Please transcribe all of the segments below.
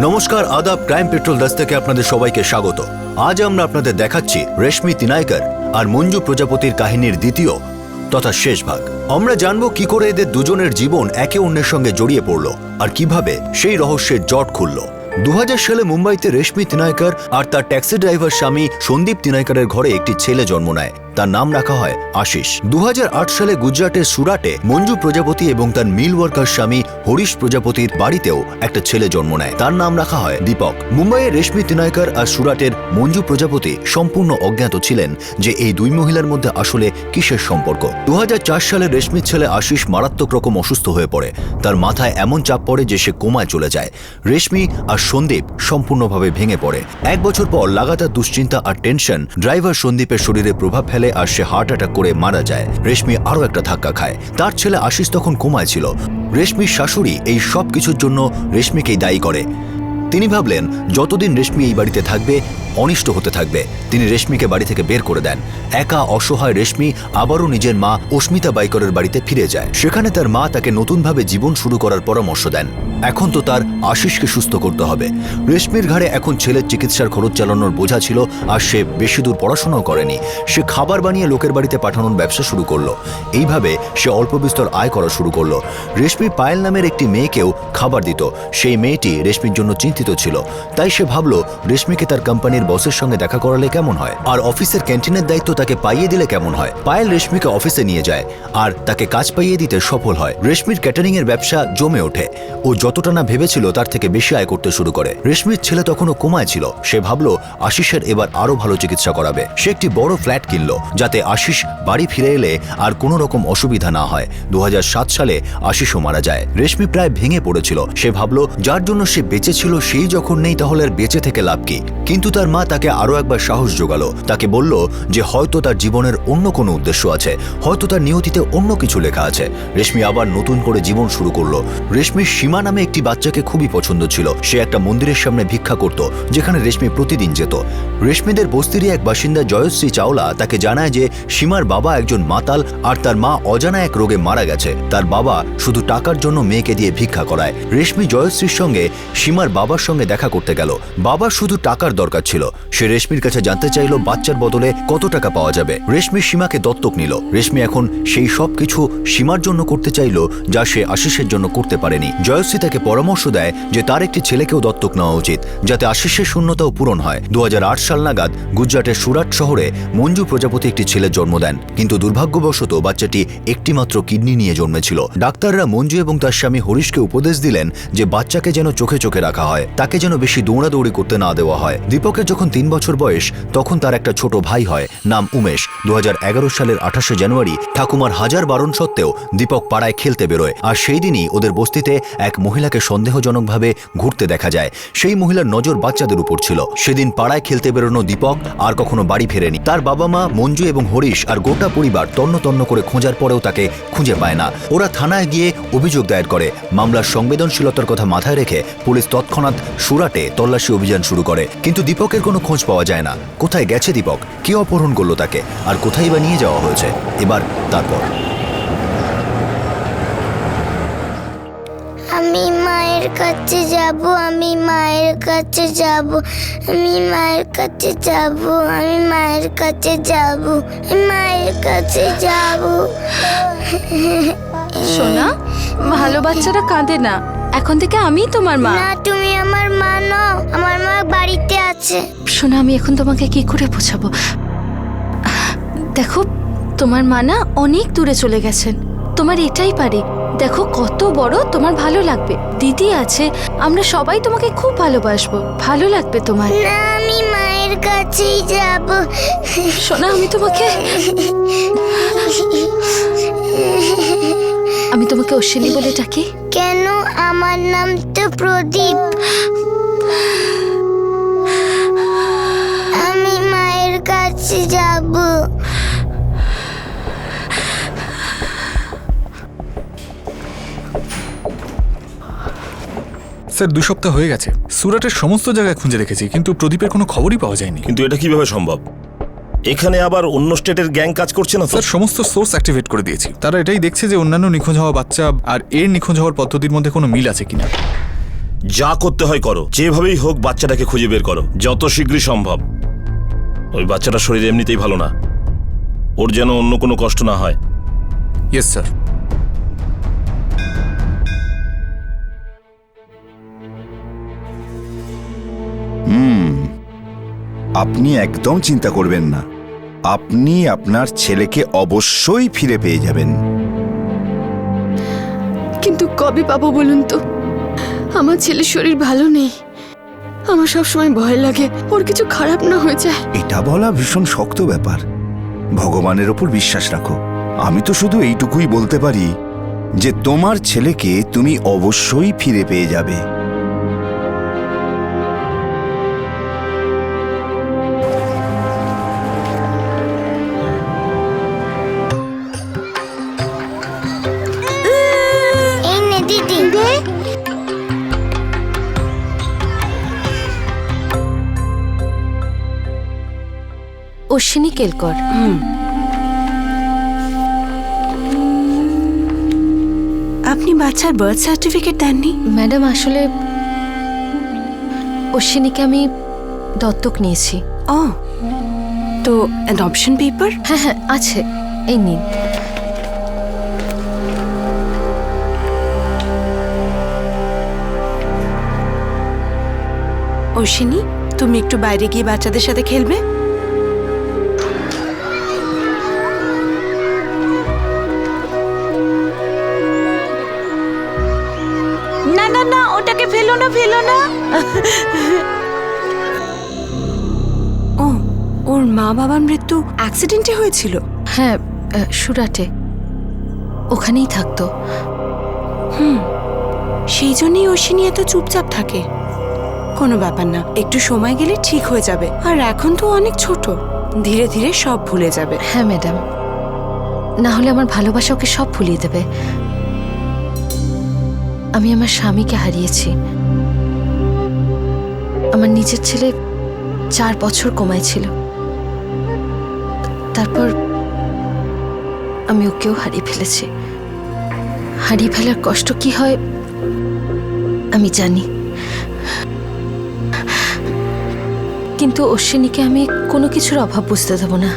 নমস্কার, আদাব। Crime petrol 10 থেকে আপনাদের সবাইকে স্বাগত। আজ আমরা আপনাদের দেখাচ্ছি রেশমি তিনাইকার আর মঞ্জু প্রজাপতির কাহিনীর দ্বিতীয় তথা শেষ ভাগ। আমরা জানবো কি করে এদের দুজনের জীবন একে অন্যের সঙ্গে জড়িয়ে পড়ল আর কিভাবে সেই রহস্যের জট খুলল। 2000 সালে মুম্বাইতে রেশমি তিনাইকার আর তার ট্যাক্সি ড্রাইভার স্বামী সন্দীপ তিনাইকারের ঘরে একটি ছেলে জন্ম নেয়। তার নাম রাখা হয় আশিস। 2008 সালে গুজরাটের সুরাটে মঞ্জু প্রজাপতি এবং তার মিল ওয়ার্কার স্বামী হরিশ প্রজাপতির বাড়িতেও একটা ছেলে জন্ম নেয়। তার নাম রাখা হয় দীপক। মুম্বাইয়ের রেশমি তিনাইকার আর সুরাটের মঞ্জু প্রজাপতি সম্পূর্ণ অজ্ঞাত ছিলেন যে এই দুই মহিলার মধ্যে আসলে কিসের সম্পর্ক। 2004 সালে রেশমির ছেলে আশিস মারাত্মক রকম অসুস্থ হয়ে পড়ে। তার মাথায় এমন চাপ পড়ে যে সে কোমায় চলে যায়। রেশমি আর সন্দীপ সম্পূর্ণভাবে ভেঙে পড়ে। 1 বছর পর লাগাতার দুশ্চিন্তা আর টেনশন ড্রাইভার সন্দীপের শরীরে প্রভাব ফেলে আর সে হার্ট অ্যাটাক করে মারা যায়। রেশমি আরো একটা ধাক্কা খায়। তার ছেলে আশিস তখন কোমায় ছিল। রেশমির শাশুড়ি এই সব কিছুর জন্য রেশমিকেই দায়ী করে। তিনি ভাবলেন যতদিন রেশমি এই বাড়িতে থাকবে অনিষ্ট হতে থাকবে। তিনি রেশমিকে বাড়ি থেকে বের করে দেন। একা অসহায় রেশমি আবারও নিজের মা অস্মিতা বাইকরের বাড়িতে ফিরে যায়। সেখানে তার মা তাকে নতুনভাবে জীবন শুরু করার পরামর্শ দেন। এখন তো তার আশিসকে সুস্থ করতে হবে। রেশমির ঘাড়ে এখন ছেলের চিকিৎসার খরচ চালানোর বোঝা ছিল আর সে বেশি দূর পড়াশোনাও করেনি। সে খাবার বানিয়ে লোকের বাড়িতে পাঠানোর ব্যবসা শুরু করলো। এইভাবে সে অল্প বিস্তর আয় করা শুরু করলো। রেশমি পায়েল নামের একটি মেয়েকেও খাবার দিত। সেই মেয়েটি রেশমির জন্য চিন্তিত ছিল। তাই সে ভাবলো রেশমিকে তার কোম্পানির বসের সঙ্গে দেখা করালে কেমন হয়, আর অফিসের ক্যান্টিনের দায়িত্ব তাকে পাইয়ে দিলে কেমন হয়। পায়েল রেশমিকে অফিসে নিয়ে যায় আর তাকে কাজ পাইয়ে দিতে সফল হয়। রেশমির ক্যাটারিং এর ব্যবসা জমে ওঠে। ও যতটা না ভেবেছিল তার থেকে বেশি আয় করতে শুরু করে। রেশমির ছেলে তখনও কোমায় ছিল। সে ভাবলো আশিসের এবার আরো ভালো চিকিৎসা করাবে। সে একটি বড় ফ্ল্যাট কিনলো যাতে আশিস বাড়ি ফিরে এলে আর কোনো রকম অসুবিধা না হয়। 2007 সালে আশিসও মারা যায়। রেশমি প্রায় ভেঙে পড়েছিল। সে ভাবলো যার জন্য সে বেঁচে ছিল সেই যখন নেই তাহলে আর বেঁচে থেকে লাভ কি। কিন্তু তার মা তাকে আরো একবার সাহস জোগালো। তাকে বলল যে হয়তো তার জীবনের অন্য কোনো উদ্দেশ্য আছে, হয়তো তার নিয়তিতে অন্য কিছু লেখা আছে। রেশমি আবার নতুন করে জীবন শুরু করলো। রেশমির সীমা নামে একটি বাচ্চাকে খুবই পছন্দ ছিল। সে একটা মন্দিরের সামনে ভিক্ষা করত যেখানে রেশমি প্রতিদিন যেত। রেশমিদের বস্তিরই এক বাসিন্দা জয়শ্রী চাওলা তাকে জানায় যে সীমার বাবা একজন মাতাল আর তার মা অজানা এক রোগে মারা গেছে। তার বাবা শুধু টাকার জন্য মেয়েকে দিয়ে ভিক্ষা করায়। রেশমি জয়শ্রীর সঙ্গে সীমার বাবার সঙ্গে দেখা করতে গেল। বাবার শুধু টাকার দরকার ছিল। সে রেশমির কাছে জানতে চাইল বাচ্চার বদলে কত টাকা পাওয়া যাবে। রেশমি সীমাকে দত্তক নিল। রেশমি এখন সেই সব কিছু সীমার জন্য করতে চাইল যা সে আশিসের জন্য করতে পারেনি। জয়শ্রী তাকে পরামর্শ দেয় যে তার একটি ছেলেকেও দত্তক নেওয়া উচিত যাতে আশিসের শূন্যতাও পূরণ হয়। 2008 সাল নাগাদ গুজরাটের সুরাট শহরে মঞ্জু প্রজাপতি একটি ছেলের জন্ম দেন। কিন্তু দুর্ভাগ্যবশত বাচ্চাটি একটি মাত্র কিডনি নিয়ে জন্মেছিল। ডাক্তাররা মঞ্জু এবং তার স্বামী হরিশকে উপদেশ দিলেন যে বাচ্চাকে যেন চোখে চোখে রাখা হয়, তাকে যেন বেশি দৌড়াদৌড়ি করতে না দেওয়া হয়। দীপকের যখন 3 বছর বয়স তখন তার একটা ছোট ভাই হয়, নাম উমেশ। 2011 সালের 28শে জানুয়ারি ঠাকুমার হাজার বারণ সত্ত্বেও দীপক পাড়ায় খেলতে বেরোয়। আর সেই দিনই ওদের বস্তিতে এক মহিলাকে সন্দেহজনকভাবে ঘুরতে দেখা যায়। সেই মহিলার নজর বাচ্চাদের উপর ছিল। সেদিন পাড়ায় খেলতে বেরোনো দীপক আর কখনো বাড়ি ফেরেনি। তার বাবা মা মঞ্জু এবং হরিশ আর গোটা পরিবার তন্ন তন্ন করে খোঁজার পরেও তাকে খুঁজে পায় না। ওরা থানায় গিয়ে অভিযোগ দায়ের করে। মামলার সংবেদনশীলতার কথা মাথায় রেখে পুলিশ তৎক্ষণাৎ সুরাটে তল্লাশি অভিযান শুরু করে। কিন্তু দীপকের কোনো খোঁজ পাওয়া যায় না। কোথায় গেছে দীপক, কে অপহরণ করলো তাকে, আর কোথায় বা নিয়ে যাওয়া হয়েছে। এবার তারপর আমি মায়ের কাছে যাব, আমি মায়ের কাছে যাব, আমি মায়ের কাছে যাব, আমি মায়ের কাছে যাব, মায়ের কাছে যাব। সোনা, ভালো বাচ্চারা কাঁদে না। এখন থেকে আমি তোমার মা। না, তুমি আমার মা নও। আমার মা বাড়িতে আছে। সোনা, আমি এখন তোমাকে কি করে বোঝাবো? দেখো, তোমার মা না অনেক দূরে চলে গেছেন। তোমার এটাই পারে। দেখো কত বড়, তোমার ভালো লাগবে। দিদি আছে, আমরা সবাই তোমাকে খুব ভালোবাসবো। ভালো লাগবে তোমার। না, আমি মায়ের কাছেই যাব। সোনা, আমি তোমাকে অশ্বিনী বলে ডাকি। কেন? আমার নাম তো প্রদীপ। আমি মায়ের কাছে যাব। স্যার 2 সপ্তাহ হয়ে গেছে। সুরাটের সমস্ত জায়গায় খুঁজে দেখেছি কিন্তু প্রদীপের কোনো খবরই পাওয়া যায়নি। কিন্তু এটা কিভাবে সম্ভব? এখানে আবার অন্য স্টেটের গ্যাং কাজ করছে না? স্যার সমস্ত সোর্স অ্যাক্টিভেট করে দিয়েছি। তারা এটাই দেখছে যে অন্যান্য নিখোঁজ হওয়া বাচ্চা আর এর নিখোঁজ হওয়ার পদ্ধতির মধ্যে কোনো মিল আছে কিনা। যা করতে হয় করো, যেভাবেই হোক বাচ্চাটাকে খুঁজে বের করো যত শীঘ্রই সম্ভব। ওই বাচ্চাটার শরীর এমনিতেই ভালো না, ওর যেন অন্য কোনো কষ্ট না হয়। Yes sir. আপনি একদম চিন্তা করবেন না, আপনি আপনার ছেলেকে অবশ্যই ফিরে পেয়ে যাবেন। কিন্তু কবে পাবো বলুন তো? আমার ছেলের শরীর ভালো নেই, আমার সবসময় ভয় লাগে ওর কিছু খারাপ না হয়ে যায়। এটা বলা ভীষণ শক্ত ব্যাপার। ভগবানের ওপর বিশ্বাস রাখো। আমি তো শুধু এইটুকুই বলতে পারি যে তোমার ছেলেকে তুমি অবশ্যই ফিরে পেয়ে যাবে। এই নে দিদি। অশ্বিনী কেলকর। আপনি বাচ্চার বার্থ সার্টিফিকেট দেননি? ম্যাডাম আসলে অশ্বিনীকে আমি দত্তক নিয়েছি। ও, তো অ্যাডপশন পেপার? হ্যাঁ হ্যাঁ আছে, এই নিন। অশ্বিনী, তুমি একটু বাইরে গিয়ে বাচ্চাদের সাথে খেলবে। না না না, ওটাকে ফেলো না, ফেলো না। ও, ওর মা বাবার মৃত্যু অ্যাক্সিডেন্টে হয়েছিল? হ্যাঁ, সুরাটে, ওখানেই থাকতো। সেই জন্যই অশ্বিনী এত চুপচাপ থাকে। কোনো ব্যাপার না, একটু সময় গেলে ঠিক হয়ে যাবে। আর এখন তো অনেক ছোট, ধীরে ধীরে সব ভুলে যাবে। হ্যাঁ ম্যাডাম, না হলে আমার ভালোবাসা ওকে সব ভুলিয়ে দেবে। আমি আমার স্বামীকে হারিয়েছি, আমার নিজের ছেলে 4 বছর কোমায় ছিল, তারপর আমি ওকেও হারিয়ে ফেলেছি। হারিয়ে ফেলার কষ্ট কি হয় আমি জানি, কিন্তু অশ্বিনীকে আমি কোনো কিছুর অভাব বুঝতে দেব না।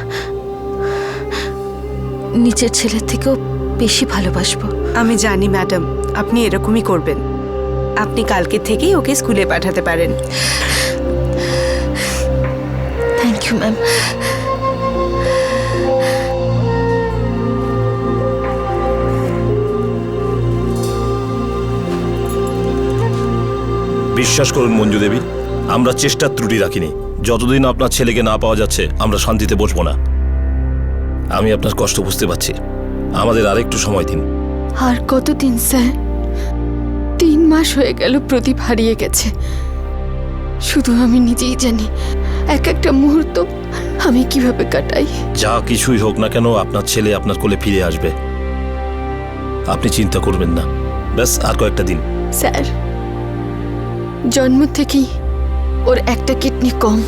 নিজের ছেলের থেকেও বেশি ভালোবাসবো। আমি জানি ম্যাডাম, আপনি এরকমই করবেন। আপনি কালকে থেকেই ওকে স্কুলে পাঠাতে পারেন। Thank you ma'am. বিশ্বাস করুন মঞ্জু দেবী, আমরা চেষ্টার ত্রুটি রাখিনি। যতদিন আপনার ছেলেকে না পাওয়া যাচ্ছে আমরা শান্তিতে বসবো না। আমি আপনার কষ্ট বুঝতে পারছি, আমাদের আরেকটু সময় দিন। আর কতদিন স্যার? 3 মাস হয়ে গেল প্রদীপ হারিয়ে গেছে। শুধু আমি নিজেই জানি এক একটা মুহূর্ত আমি কিভাবে কাটাই। যা কিছুই হোক না কেন আপনার ছেলে আপনার কোলে ফিরে আসবে, আপনি চিন্তা করবেন না। ব্যাস আর কয়েকটা দিন। স্যার, জন্ম থেকেই ওর একটা কিডনি কম।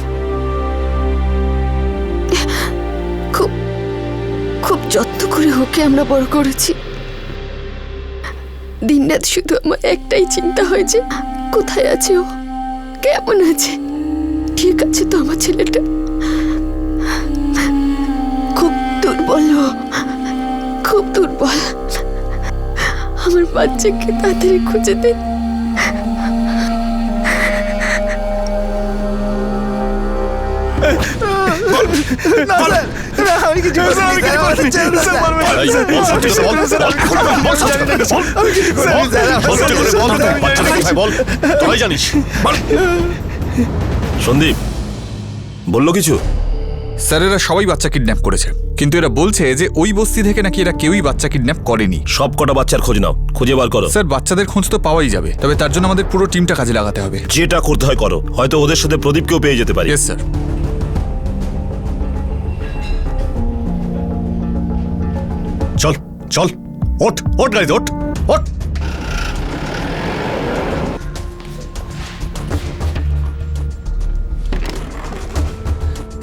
খুব খুব যত্ন করে ওকে আমরা বড় করেছি। দিনরাত শুধু আমার একটাই চিন্তা হয় যে কোথায় আছে ও, কেমন আছে, ঠিক আছে তো আমার ছেলেটা? খুব দুর্বল ও, খুব দুর্বল। আমার বাচ্চাকে তাড়াতাড়ি খুঁজে দে। সন্দীপ বললো কিছু? স্যার, এরা সবাই বাচ্চা কিডন্যাপ করেছে, কিন্তু এরা বলছে যে ওই বস্তি থেকে নাকি এরা কেউই বাচ্চা কিডন্যাপ করেনি। সব কটা বাচ্চার খোঁজ নাও, খুঁজে বার করো। স্যার, বাচ্চাদের খোঁজ তো পাওয়াই যাবে, তবে তার জন্য আমাদের পুরো টিমটা কাজে লাগাতে হবে। যেটা করতে হয় করো, হয়তো ওদের সাথে প্রদীপকেও পেয়ে যেতে পারি। Yes sir. চল চল, ওঠ ওঠ গাড়িতে ওঠ ওঠ।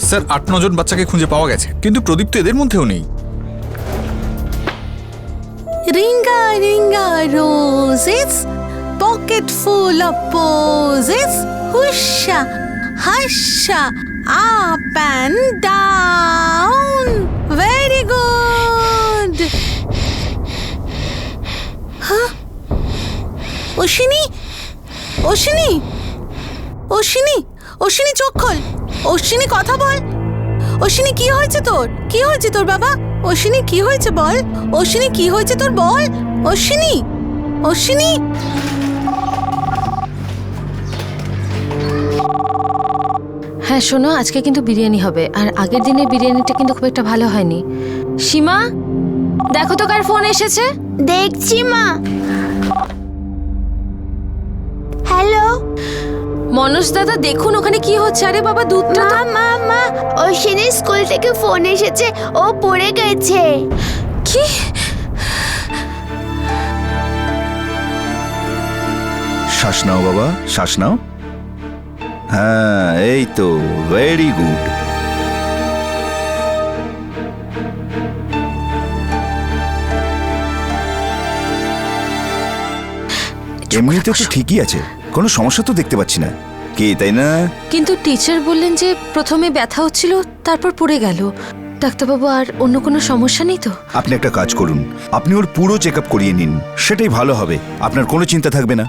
স্যার, 8-9 জন বাচ্চাকে খুঁজে পাওয়া গেছে, কিন্তু প্রদীপ তো এদের মধ্যেও নেই। Ringa, ringa, roses, pocket full of poses. Husha, hasha, up and down. Very good. Huh? Ashwini, Ashwini, Ashwini, Ashwini চোখ খোল। অশ্বিনী কথা বল। অশ্বিনী কি হয়েছে তোর? কি হয়েছে তোর বাবা? অশ্বিনী কি হয়েছে বল? অশ্বিনী কি হয়েছে তোর বল? অশ্বিনী, অশ্বিনী। হ্যাঁ শোনো, আজকে কিন্তু বিরিয়ানি হবে, আর আগের দিনের বিরিয়ানিটা কিন্তু খুব একটা ভালো হয়নি। সীমা, দেখো তো কার ফোন এসেছে। দেখছি মা। হ্যালো মনোজ দাদা, দেখুন ওখানে কি হচ্ছে। আরে বাবা, দুধটা তো মা অশ্বিনী স্কুল থেকে ফোন এসেছে, ও পড়ে গেছে। কি? শ্বাস নাও বাবা, শ্বাস নাও। হ্যাঁ, এই তো, ভেরি গুড। এমনিতে তো ঠিকই আছে, কোনো সমস্যা তো দেখতে পাচ্ছি না, কি তাই না? কিন্তু টিচার বললেন যে প্রথমে ব্যথা হচ্ছিল, তারপর পড়ে গেল। ডাক্তারবাবু, আর অন্য কোনো সমস্যা নেই তো? আপনি একটা কাজ করুন, আপনি ওর পুরো চেক আপ করিয়ে নিন, সেটাই ভালো হবে, আপনার কোনো চিন্তা থাকবে না।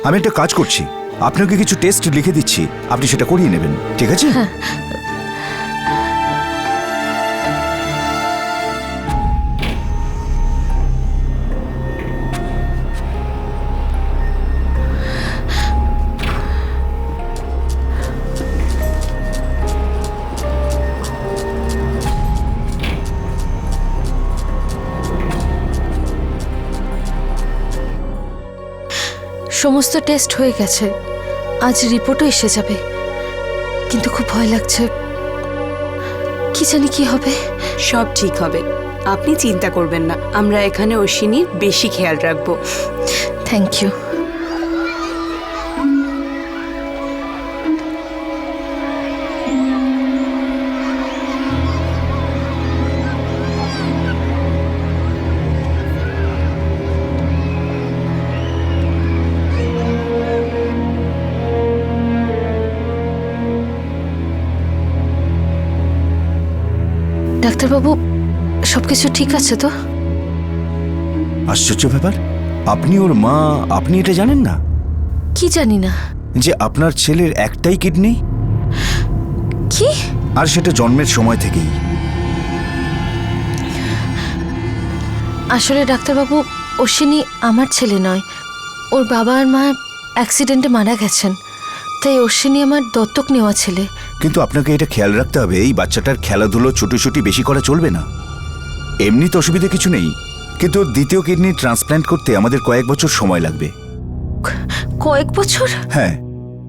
আমি একটা কাজ করছি, আপনাকে কিছু টেস্ট লিখে দিচ্ছি, আপনি সেটা করিয়ে নেবেন, ঠিক আছে? সমস্ত টেস্ট হয়ে গেছে, আজ রিপোর্টও এসে যাবে, কিন্তু খুব ভয় লাগছে, কি জানি কি হবে। সব ঠিক হবে, আপনি চিন্তা করবেন না, আমরা এখানে অশ্বিনীর বেশি খেয়াল রাখবো। Thank you. ডাক্তারবাবু, সবকিছু ঠিক আছে তো? আশ্চর্য ব্যাপার, আপনি ওর মা, আপনি এটা জানেন না কি জানি না। যে আপনার ছেলের একটাই কিডনি, কি? আর সেটা জন্মের সময় থেকেই। আসলে ডাক্তারবাবু, অশ্বিনী আমার ছেলে নয়, ওর বাবা আর মা অ্যাক্সিডেন্টে মারা গেছেন, তাই অশ্বিনী আমার দত্তক নেওয়া ছেলে। কিন্তু আপনাকে এটা খেয়াল রাখতে হবে, এই বাচ্চাটার খেলাধুলো ছুটোছুটি বেশি করা চলবে না। এমনি তো অসুবিধা কিছু নেই, কিন্তু ওর দ্বিতীয় কিডনি ট্রান্সপ্ল্যান্ট করতে আমাদের কয়েক বছর সময় লাগবে। কয়েক বছর? হ্যাঁ,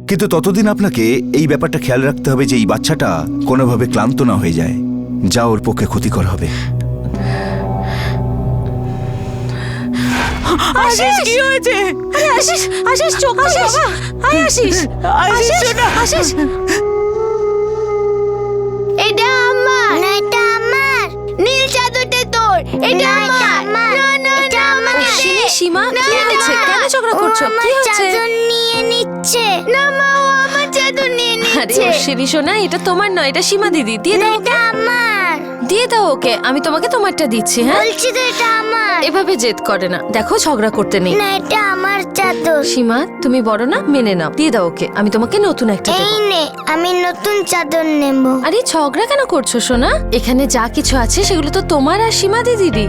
কিন্তু ততদিন আপনাকে এই ব্যাপারটা খেয়াল রাখতে হবে যে এই বাচ্চাটা কোনোভাবে ক্লান্ত না হয়ে যায়, যা ওর পক্ষে ক্ষতিকর হবে। আশিস, কি হয়েছে? আশিস, আশিস চোখ খোল বাবা। আয় আশিস, আশিস, আশিস। এটা আমার না, এটা আমার। নীল চাদরটা তোর, এটা আমার। না না এটা আমার। অশ্বিনী, সীমা, কি হয়েছে? কেন ঝগড়া করছো? কি হয়েছে? চাদর নিয়ে নিচ্ছে। না মা, ও আমার চাদর নিয়ে আরে নিচ্ছে। অশ্বিনী সোনা, এটা তোমার নয়, এটা সীমা দিদি। দিয়ে দাও, এটা আমার। দিয়ে দাও ওকে, আমি তোমাকে তোমারটা দিচ্ছি। হ্যাঁ, বলছি তো এটা আমার। এভাবে জেদ করে না, দেখো ঝগড়া করতে নেই। না এটা আমার চাদর। সীমা, তুমি বড় না, মেনে নাও, দিয়ে দাও ওকে, আমি তোমাকে নতুন একটা এই দেবো। নে, আমি নতুন চাদর নেব। আরে ঝগড়া কেন করছো সোনা? এখানে যা কিছু আছে সেগুলো তো তোমার আর সীমা দিদিরই।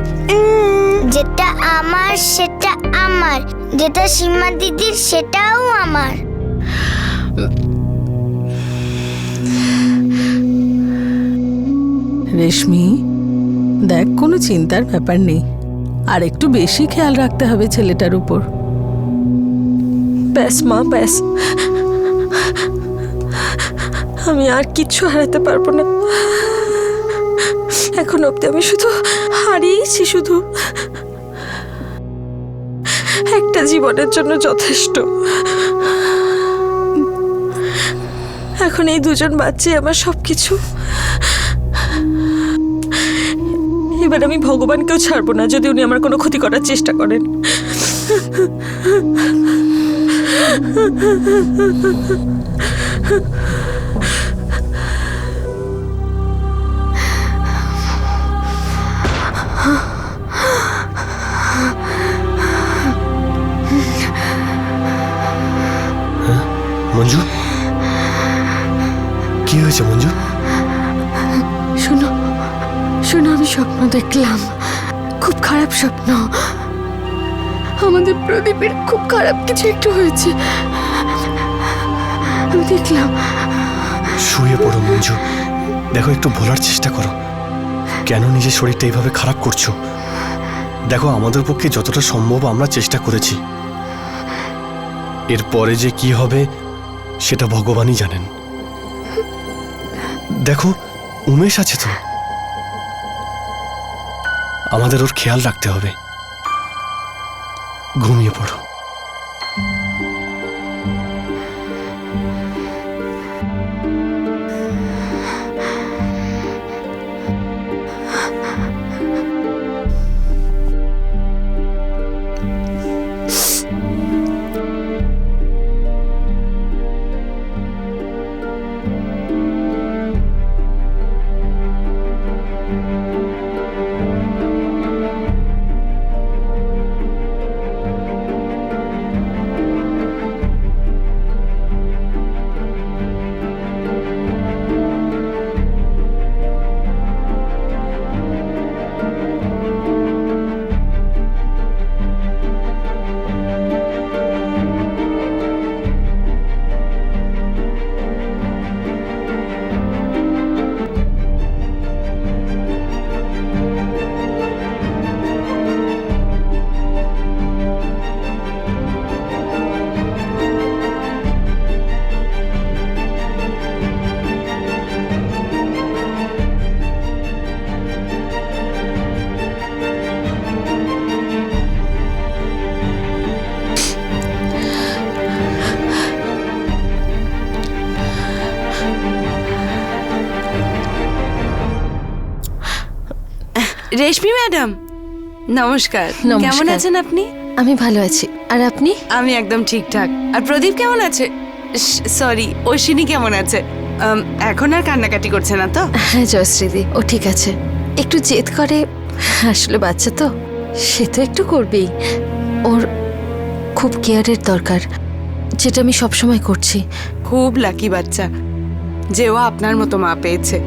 যেটা আমার সেটা আমার, যেটা সীমা দিদির সেটাও আমার। রেশমি, দেখ, কোনো চিন্তার ব্যাপার নেই, আর একটু বেশি খেয়াল রাখতে হবে ছেলেটার উপর। ব্যাস মা, ব্যাস, আমি আর কিচ্ছু হারাতে পারবো না। এখন অব্দি আমি শুধু হারিয়েছি, শুধু একটা জীবনের জন্য যথেষ্ট। এখন এই দুজন বাচ্চাই আমার সবকিছু। এবার আমি ভগবানকেও ছাড়বো না যদি উনি আমার কোনো ক্ষতি করার চেষ্টা করেন। মঞ্জু, কি হয়েছে মঞ্জু? শোনো শোনো, আমি স্বপ্ন দেখলাম, খুব খারাপ স্বপ্ন। আমাদের প্রদীপের খুব খারাপ কিছু একটু হয়েছে, আমি দেখলাম। শুয়ে পড়ো মঞ্জু, দেখো একটু ভোলার চেষ্টা করো। কেন নিজের শরীরটা এইভাবে খারাপ করছো? দেখো, আমাদের পক্ষে যতটা সম্ভব আমরা চেষ্টা করেছি। এরপরে যে কি হবে সেটা ভগবানই জানেন। দেখো, উমেশ আছে তো, আমাদের ওর খেয়াল রাখতে হবে। ঘুমিয়ে পড়ো। রেশমি ম্যাডাম, নমস্কার। নমস্কার। কেমন আছেন আপনি? আমি ভালো আছি, আর আপনি? আমি একদম ঠিকঠাক। আর প্রদীপ কেমন আছে? সরি, ঐশিনী কেমন আছে? এখন আর কান্নাকাটি করছে না তো? হ্যাঁ জয়শ্রীদি, ও ঠিক আছে। একটু জেদ করে, আসলে বাচ্চা তো, সে তো একটু করবেই। ওর খুব কেয়ারের দরকার, যেটা আমি সবসময় করছি। খুব লাকি বাচ্চা যে ও আপনার মতো মা পেয়েছে।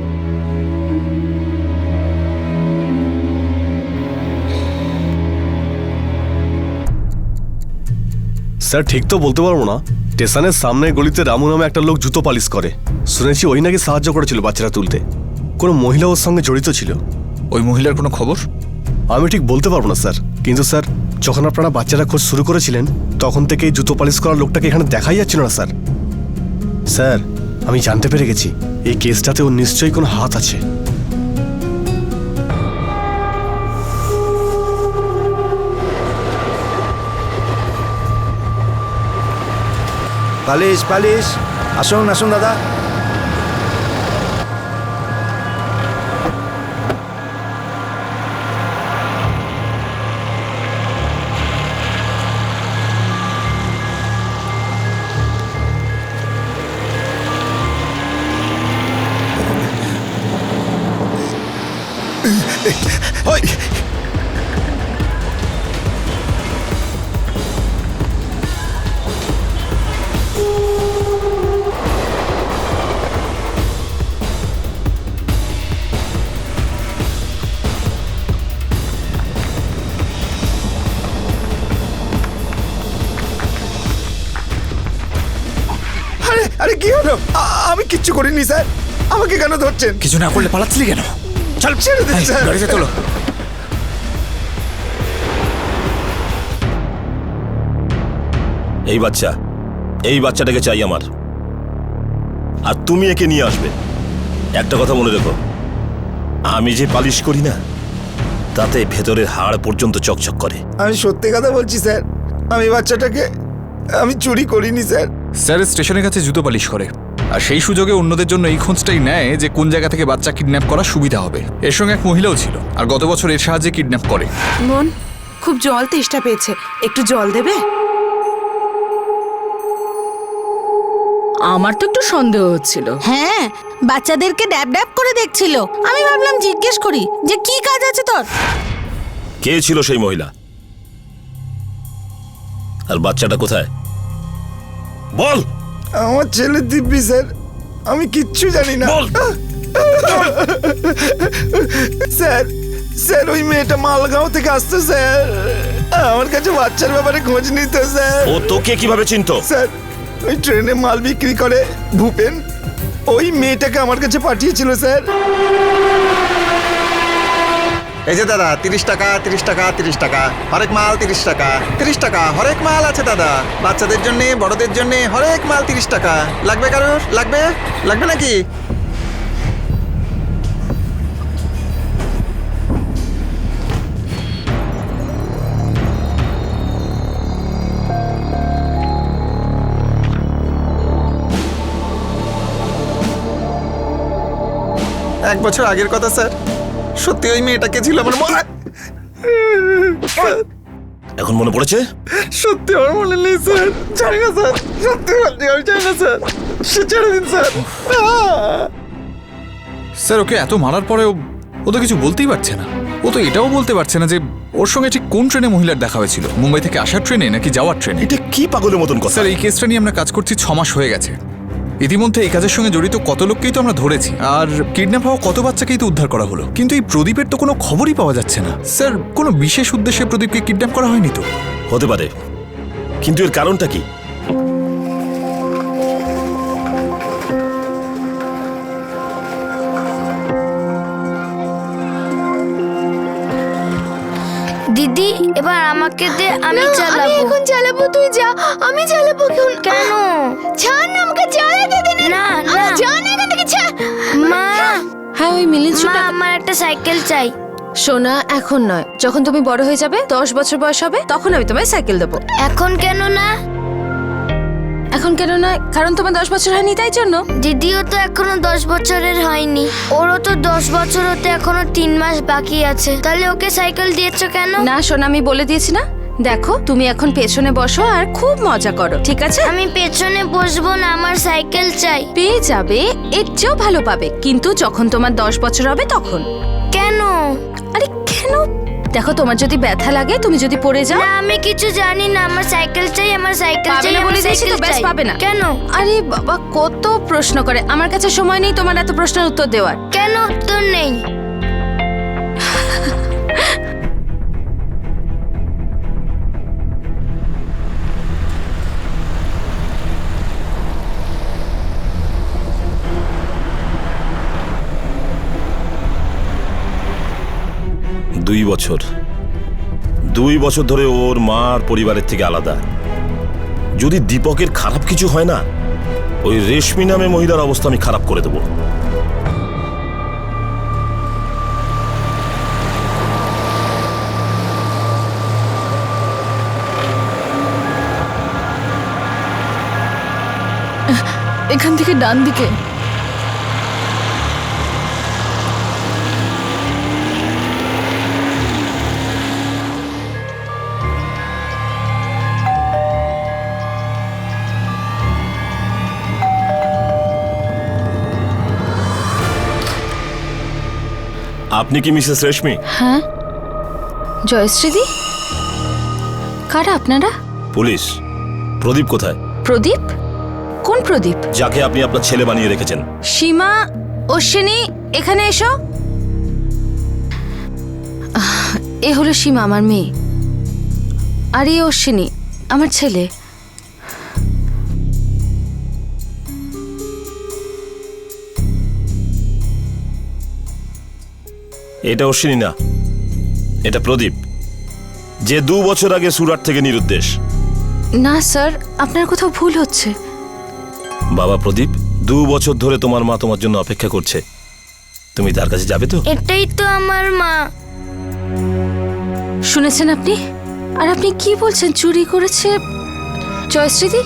স্যার, ঠিক তো বলতে পারবো না। স্টেশনের সামনে গলিতে রামু নামে একটা লোক জুতো পালিশ করে, শুনেছি ওই নাকি সাহায্য করেছিল বাচ্চারা তুলতে। কোনো মহিলা ওর সঙ্গে জড়িত ছিল। ওই মহিলার কোনো খবর? আমি ঠিক বলতে পারবো না স্যার, কিন্তু স্যার যখন আপনারা বাচ্চারা খোঁজ শুরু করেছিলেন তখন থেকে এই জুতো পালিশ করার লোকটাকে এখানে দেখাই যাচ্ছিল না স্যার। স্যার, আমি জানতে পেরে গেছি এই কেসটাতে ওর নিশ্চয়ই কোনো হাত আছে। পালিশ পালিশ, আসুন আসুন দাদা। ওই আরে কি হলো? আমি কিচ্ছু করিনি স্যার, আমাকে কেন ধরছেন? কিছু না করলে পালাচ্ছিলি কেন? চল ছেড়ে দিন স্যার। গাড়িতে তোলো। এই বাচ্চাটাকে চাই আমার, আর তুমি একে নিয়ে আসবে। একটা কথা মনে রেখো, আমি যে পালিশ করি না তাতে ভেতরের হাড় পর্যন্ত চকচক করে। আমি সত্যি কথা বলছি স্যার, আমি বাচ্চাটাকে আমি চুরি করিনি স্যার। স্যার স্টেশনের কাছে জুতো পালিশ করে, আর সেই সুযোগে অন্যদের জন্য এই খোঁজটাই নেয় যে কোন জায়গা থেকে বাচ্চা কিডন্যাপ করা সুবিধা হবে। এর সঙ্গে এক মহিলাও ছিল, আর গত বছর এর সাহায্যে কিডন্যাপ করে। মন খুব জল তেষ্টা পেয়েছে, একটু জল দেবে? আমার তো একটু সন্দেহ হচ্ছিল। হ্যাঁ, বাচ্চাদেরকে ড্যাব ড্যাব করে দেখছিল। আমি ভাবলাম জিজ্ঞেস করি যে কি কাজ আছে তোর। কে ছিল সেই মহিলা? আর বাচ্চাটা কোথায়? বল। আমার ছেলে দিব্যি স্যার, আমি কিচ্ছু জানি না। বল। স্যার স্যার ওই মেয়েটা মালগাঁও থেকে আসতো স্যার, আমার কাছে বাচ্চার ব্যাপারে খোঁজ নিত স্যার। ও তোকে কিভাবে চিনতো? স্যার ওই ট্রেনে মাল বিক্রি করে ভূপেন, ওই মেয়েটাকে আমার কাছে পাঠিয়েছিল স্যার। এই যে দাদা 30 টাকা 30 টাকা 30 টাকা হরেক মাল 30 টাকা 30 টাকা হরেক মাল আছে দাদা, বাচ্চাদের জন্য বড়দের জন্য হরেক মাল 30 টাকা। লাগবে কারোর? লাগবে লাগবে নাকি? এক বছর আগের কথা স্যার, সত্যি ওই মেয়েটাকে ছিল আমার মনে। এখন মনে পড়েছে? সত্যি আমার মনে নেই স্যার, জানি না স্যার, সত্যি বলছি আমি জানি না স্যার, সে ছেড়ে দিন স্যার। স্যার ওকে এত মারার পরেও ও তো কিছু বলতেই পারছে না। ও তো এটাও বলতে পারছে না যে ওর সঙ্গে ঠিক কোন ট্রেনে মহিলার দেখা হয়েছিল, মুম্বাই থেকে আসার ট্রেনে নাকি যাওয়ার ট্রেনে। এটা কি পাগলের মতন কথা? স্যার এই কেসটা নিয়ে আমরা কাজ করছি 6 মাস হয়ে গেছে। ইতিমধ্যে এই কাজের সঙ্গে জড়িত কত লোককেই তো আমরা ধরেছি, আর কিডন্যাপ হওয়া কত বাচ্চাকেই তো উদ্ধার করা হলো, কিন্তু এই প্রদীপের তো কোনো খবরই পাওয়া যাচ্ছে না। স্যার কোনো বিশেষ উদ্দেশ্যে প্রদীপকে কিডন্যাপ করা হয়নি তো? হতে পারে, কিন্তু এর কারণটা কি? দিদি এবার আমাকে দে, আমি চালাবো। এখন চালাবো, তুই যা, আমি চালাবো। কেন? ছাড় না আমাকে, চালাতে দে না না যা না এখান থেকে, ছাড়। মা, হ্যাঁ ওই মিলিন্স, মা আমার একটা সাইকেল চাই। সোনা এখন নয়, যখন তুমি বড় হয়ে যাবে 10 বছর বয়স হবে তখন আমি তোমায় সাইকেল দেবো। এখন কেন না? এখন কেন নয়? কারণ তোমার 10 বছর হয়নি তাই জন্য। দিদিও তো এখনো 10 বছরের হয়নি, ওরও তো 10 বছর হতে এখনো 3 মাস বাকি আছে, তাহলে ওকে সাইকেল দিয়েছো কেন? না সোনা, আমি বলে দিয়েছি না, দেখো তুমি এখন পেছনে বসো আর খুব মজা করো, ঠিক আছে? আমি পেছনে বসবো না, আমার সাইকেল চাই। পেয়ে যাবে, এর চেয়েও ভালো পাবে, কিন্তু যখন তোমার 10 বছর হবে তখন। কেন? আরে কেন? দেখো তোমার যদি ব্যথা লাগে, তুমি যদি পড়ে যাও। না আমি কিছু জানি না, আমার সাইকেল চাই, আমার সাইকেল পাবে চাই, না আমার বলে দিয়েছি তো, সাইকেল ব্যাস চাই। পাবে না। কেন? আরে বাবা কত প্রশ্ন করে, আমার কাছে সময় নেই তোমার এত প্রশ্নের উত্তর দেওয়ার। কেন উত্তর নেই? দুই বছর ধরে ওর মা আর পরিবারের থেকে আলাদা। যদি দীপকের খারাপ কিছু হয় না, ওই রেশমি নামে মহিলার অবস্থা আমি খারাপ করে দেবো। এখান থেকে ডান দিকে। আপনি কি মিসেস রেশমি? হ্যাঁ জয়শ্রীদি, কারা আপনারা? পুলিশ। প্রদীপ কোথায়? প্রদীপ? কোন প্রদীপ? যাকে আপনি আপনার ছেলে বানিয়ে রেখেছেন। সীমা, অশ্বিনী, এখানে এসো। এ হলো সীমা, আমার মেয়ে, আর এ অশ্বিনী, আমার ছেলে। এটা অশ্বিনী না, এটা প্রদীপ, যে 2 বছর আগে সুরাট থেকে নিরুদ্দেশ। না স্যার, আপনার কোথাও ভুল হচ্ছে। বাবা প্রদীপ, 2 বছর ধরে তোমার মা তোমার জন্য অপেক্ষা করছে, তুমি তার কাছে যাবে তো? এটাই তো আমার মা। শুনেছেন আপনি? আর আপনি কি বলছেন চুরি করেছে জয়শ্রীদি?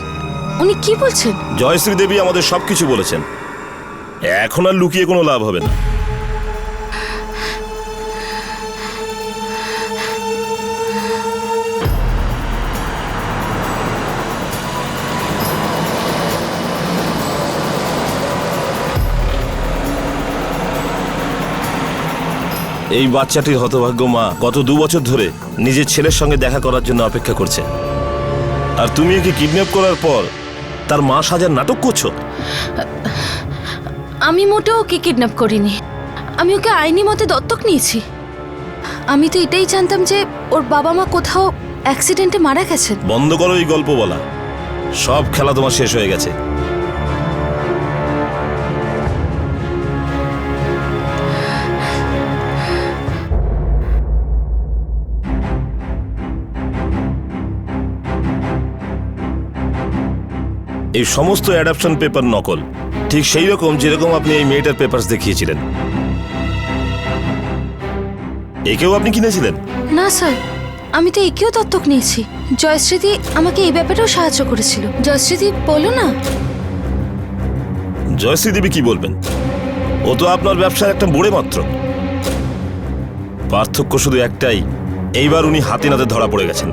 উনি কি বলছেন? জয়শ্রী দেবী আমাদের সবকিছু বলেছেন, এখন আর লুকিয়ে কোনো লাভ হবে না। এই বাচ্চাটির হতভাগ্য মা গত 2 বছর ধরে নিজের ছেলের সঙ্গে দেখা করার জন্য অপেক্ষা করছে, আর তুমি একে কিডন্যাপ করার পর তার মা সাজার নাটক করছো। আমি মোটেও ওকে কিডন্যাপ করিনি, আমি ওকে আইনি মতে দত্তক নিয়েছি। আমি তো এটাই জানতাম যে ওর বাবা মা কোথাও অ্যাক্সিডেন্টে মারা গেছেন। বন্ধ করো এই গল্প বলা, সব খেলা তোমার শেষ হয়ে গেছে। এই সমস্ত অ্যাডাপশন পেপার নকল, ঠিক সেই রকম যেরকম আপনি এই মেয়েটার পেপারস দেখিয়েছিলেন। একেও আপনি কিনেছিলেন? না স্যার, আমি তো একেও দত্তক নিয়েছি। জয়শ্রীদি আমাকে এই ব্যাপারেও সাহায্য করেছিল। জয়শ্রীদি বলো না। জয়শ্রী দেবী কি বলবেন? ও তো আপনার ব্যবসার একটা বুড়ে মাত্র। পার্থক্য শুধু একটাই, এইবার উনি হাতে নাতে ধরা পড়ে গেছেন।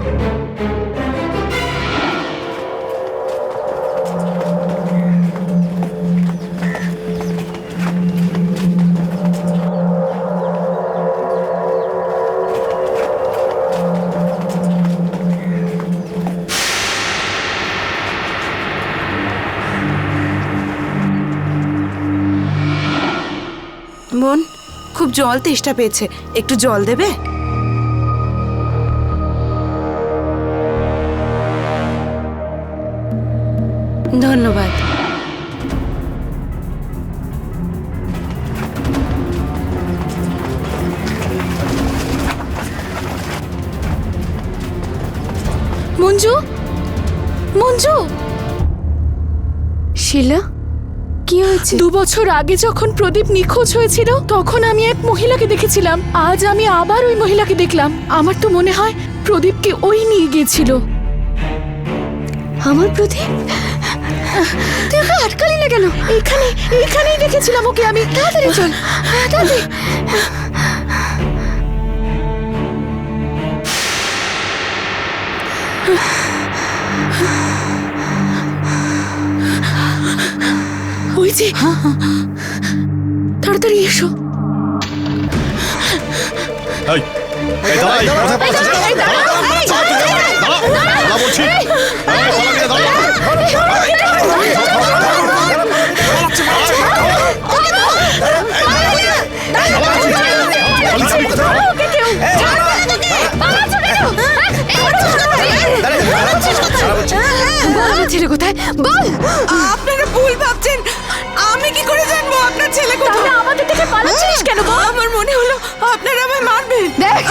বোন, খুব জল তেষ্টা পেয়েছে, একটু জল দেবে? ধন্যবাদ। মঞ্জু, মঞ্জু। শিলা, কি হয়েছে? 2 বছর আগে যখন প্রদীপ নিখোঁজ হয়েছিল তখন আমি এক মহিলাকে দেখেছিলাম। আজ আমি আবার ওই মহিলাকে দেখলাম। আমার তো মনে হয় প্রদীপকে ওই নিয়ে গিয়েছিল। আমার প্রদীপ? তুই ওকে আটকালি না কেন? এইখানেই দেখেছিলাম ওকে আমি। তাড়াতাড়ি চল, তাড়াতাড়ি। ওই যে, তাড়াতাড়ি এসো। ছেলে কোথায়? বল। আপনারা ভুল ভাবছেন। আমি কি করে জানবো আপনার ছেলে কোথায়? আমাদের থেকে পালাচ্ছিস কেন? আমার মনে হলো আপনারা আমায় মারবেন। দেখ,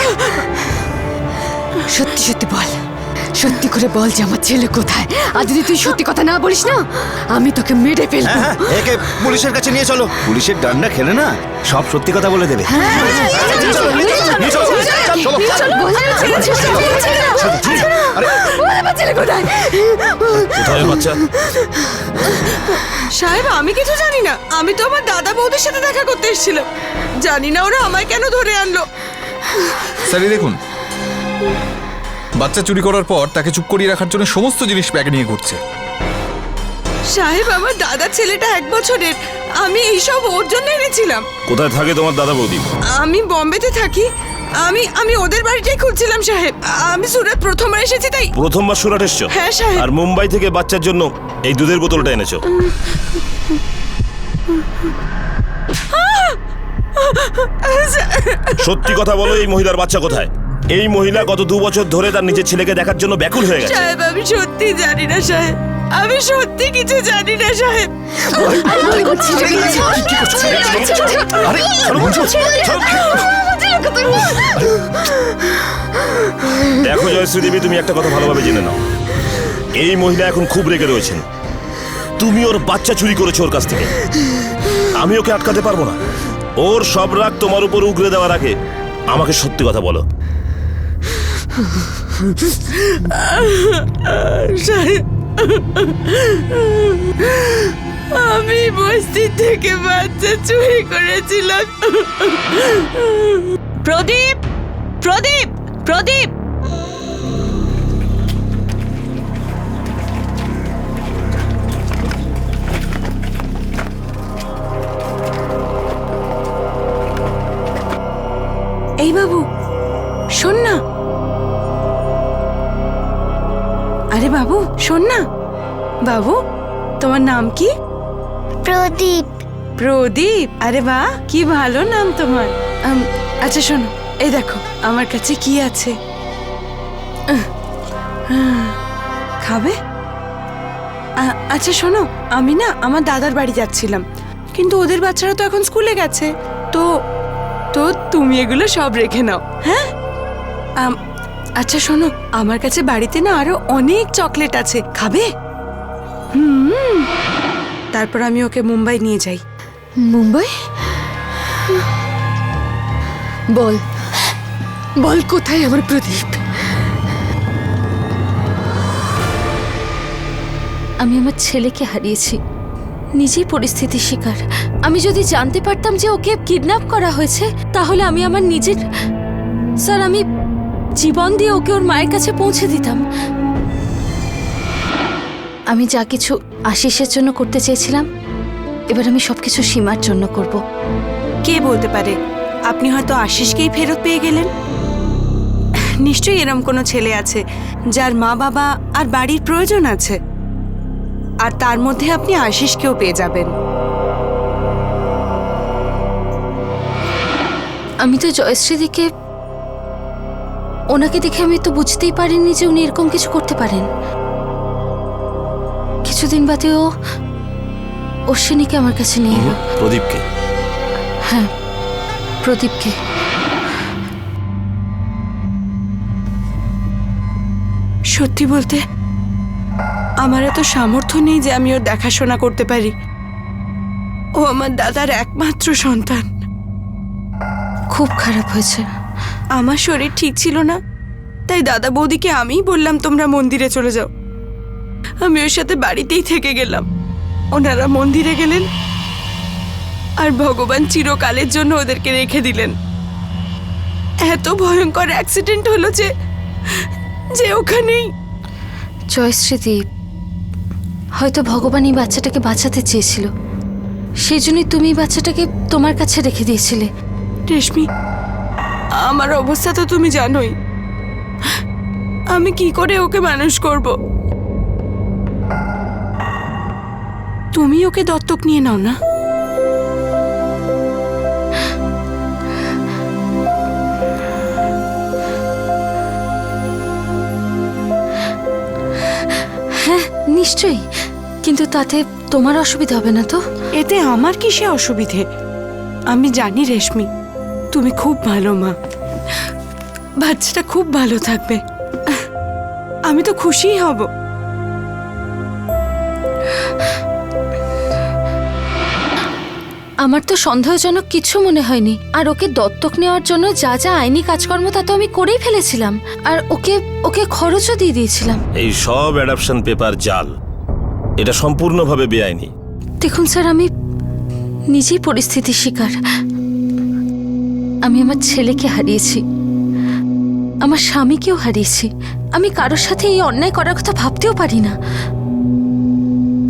সত্যি সত্যি বল, সত্যি করে বল যে আমার ছেলে কোথায়। আর যদি তুই সত্যি কথা না বলিস না, আমি তোকে মেরে ফেলবো। একে পুলিশের কাছে নিয়ে চলো। পুলিশের ডান্ডা খেলে না সব সত্যি কথা বলে দেবে। কোথায় বাচ্চা? সাহেব, আমি কিছু জানি না। আমি তো আমার দাদা বৌদির সাথে দেখা করতে এসেছিলাম। জানি না ওরা আমায় কেন ধরে আনলো। স্যার এই দেখুন, বাচ্চা চুরি করার পর তাকে চুপ করিয়ে রাখার জন্য সমস্ত জিনিস ব্যাগে নিয়ে ঘুরছে। সাহেব, আমার দাদার ছেলেটা 1 বছরের। আমি এইসব ওর জন্য এনেছিলাম। কোথায় থাকে তোমার দাদা বৌদি? আমি বম্বেতে থাকি। আমি ওদের বাড়িটাই খুঁজছিলাম সাহেব। আমি সুরাত প্রথমবার এসেছি তাই। প্রথমবার সুরাট এসছো? হ্যাঁ সাহেব। আর মুম্বাই থেকে বাচ্চার জন্য এই দুধের বোতলটা এনেছো? সত্যি কথা বলো, এই মহিলার বাচ্চা কোথায়? এই মহিলা গত 2 বছর ধরে তার নিজের ছেলেকে দেখার জন্য ব্যাকুল হয়ে গেছে। সাহেব, আমি সত্যি জানি না সাহেব। আমি সত্যি কিছু জানি না সাহেব। দেখো জয়শ্রী দেবী, তুমি একটা কথা ভালোভাবে জেনে নাও। এই মহিলা এখন খুব রেগে রয়েছেন। তুমি ওর বাচ্চা চুরি করেছো ওর কাছ থেকে। আমি ওকে আটকাতে পারবো না। ওর সব রাগ তোমার উপর উগরে দেওয়ার আগে আমাকে সত্যি কথা বলো। আমি বস্তি থেকে বাচ্চা চুরি করেছিলাম। প্রদীপ, প্রদীপ, প্রদীপ। আরে বাবু শোন না, বাবু তোমার নাম কি? প্রদীপ। প্রদীপ, আরে বাহ কি ভালো নাম তোমার। আচ্ছা শোনো, এই দেখো আমার কাছে কি আছে। খাবে? আচ্ছা শোনো, আমি না আমার দাদার বাড়ি যাচ্ছিলাম, কিন্তু ওদের বাচ্চারা তো এখন স্কুলে গেছে, তো তো তুমি এগুলো সব রেখে নাও, হ্যাঁ? আচ্ছা শোনো, আমার কাছে বাড়িতে না আরো অনেক চকলেট আছে, খাবে? তারপর আমি ওকে মুম্বাই নিয়ে যাই। মুম্বাই? বল বল কোথায় আমার প্রদীপ? আমি আমার ছেলেকে হারিয়েছি, নিজেই পরিস্থিতির শিকার। আমি যদি জানতে পারতাম যে ওকে কিডন্যাপ করা হয়েছে, তাহলে আমি আমার নিজের স্যার আমি জীবন দিয়ে ওকে ওর মায়ের কাছে পৌঁছে দিতাম। আমি যা কিছু আশিসের জন্য করতে চেয়েছিলাম, এবার আমি সবকিছু সীমার জন্য করব। কে বলতে পারে আপনি হয়তো আশিসকেই ফেরত পেয়ে গেলেন। নিশ্চয়ই এরম কোনো ছেলে আছে যার মা বাবা আর বাড়ির প্রয়োজন আছে, আর তার মধ্যে আপনি আশিসকেও পেয়ে যাবেন। আমি তো জয়শ্রীদিকে, ওনাকে দেখে আমি তো বুঝতেই পারিনি যে উনি এরকম কিছু করতে পারেন। কিছুদিন বাদে ও অশ্বিনীকে আমার কাছে নিয়ে এলো। প্রদীপকে? হ্যাঁ, প্রদীপকে। সত্যি বলতে আমার এত সামর্থ্য নেই যে আমি ওর দেখাশোনা করতে পারি। ও আমার দাদার একমাত্র সন্তান। খুব খারাপ হয়েছে। আমার শরীর ঠিক ছিল না, তাই দাদা বৌদিকে আমিই বললাম তোমরা মন্দিরে চলে যাও। আমি ওর সাথে বাড়িতেই থেকে গেলাম। ওনারা মন্দিরে গেলেন, আর ভগবান চিরকালের জন্য ওদেরকে রেখে দিলেন। এত ভয়ঙ্কর অ্যাক্সিডেন্ট হলো যে ওখানেই। জয়শ্রীদীপ, হয়তো ভগবান এই বাচ্চাটাকে বাঁচাতে চেয়েছিল, সেই জন্যই তুমি বাচ্চাটাকে তোমার কাছে রেখে দিয়েছিলে। রেশমি, আমার অবস্থা তো তুমি জানোই। আমি কি করে ওকে মানুষ করব? তুমি ওকে দত্তক নিয়ে নাও না। হ্যাঁ নিশ্চয়ই, কিন্তু তাতে তোমার অসুবিধা হবে না তো? এতে আমার কিসে অসুবিধে? আমি জানি রেশমি, তুমি খুব ভালো মা, বাচ্চাটা খুব ভালো থাকবে। আমি তো খুশিই হব। আমার তো সন্দেহজনক কিছু মনে হয়নি, আর ওকে দত্তক নেওয়ার জন্য যা যা আইনি কাজকর্ম তা তো আমি করেই ফেলেছিলাম, আর ওকে ওকে খরচও দিয়ে দিয়েছিলাম। এই সব অ্যাডাপশন পেপার জাল, এটা সম্পূর্ণভাবে বেআইনি। দেখুন স্যার, আমি নিজেই পরিস্থিতির শিকার। আমি আমার ছেলেকে হারিয়েছি, আমার স্বামীকেও হারিয়েছি। আমি কারোর সাথে এই অন্যায় করার কথা ভাবতেও পারি না।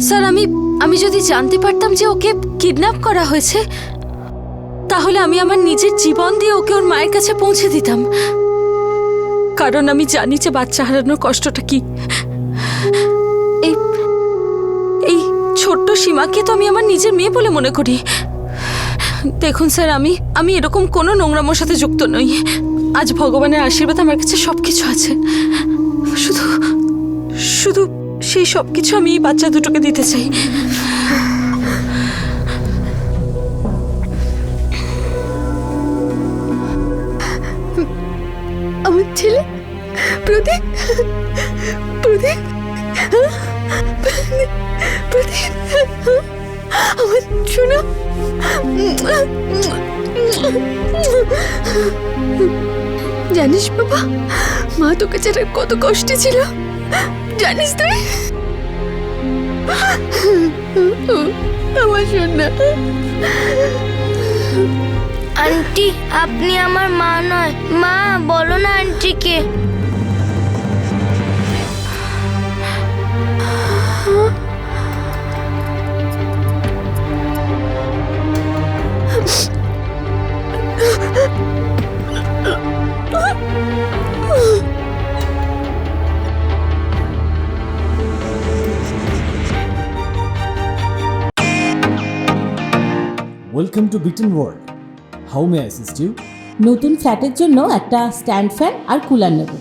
স্যার আমি যদি জানতে পারতাম যে ওকে কিডন্যাপ করা হয়েছে, তাহলে আমি আমার নিজের জীবন দিয়ে ওকে ওর মায়ের কাছে পৌঁছে দিতাম, কারণ আমি জানি যে বাচ্চা হারানোর কষ্টটা কি। এই ছোট্ট সীমাকে তো আমি আমার নিজের মেয়ে বলে মনে করি। দেখুন স্যার, আমি এরকম কোনো নোংরামোর সাথে যুক্ত নই। আজ ভগবানের আশীর্বাদ আমার কাছে সবকিছু আছে, শুধু শুধু সেই সবকিছু আমি এই বাচ্চা দুটোকে দিতে চাই। আমার ছেলে প্রদীপ, প্রদীপ, প্রদীপ, আমার শোনা। জানিস বাবা, মা তোকে ছাড়া কত কষ্টে ছিল, জানিস তুই? আমার শোনা। আন্টি, আপনি আমার মা নয়। মা, বলো না আন্টিকে। ওয়েলকাম টু বিটেন world. How may assist you? নতুন ফ্ল্যাটের জন্য একটা স্ট্যান্ড ফ্যান আর কুলার নেব।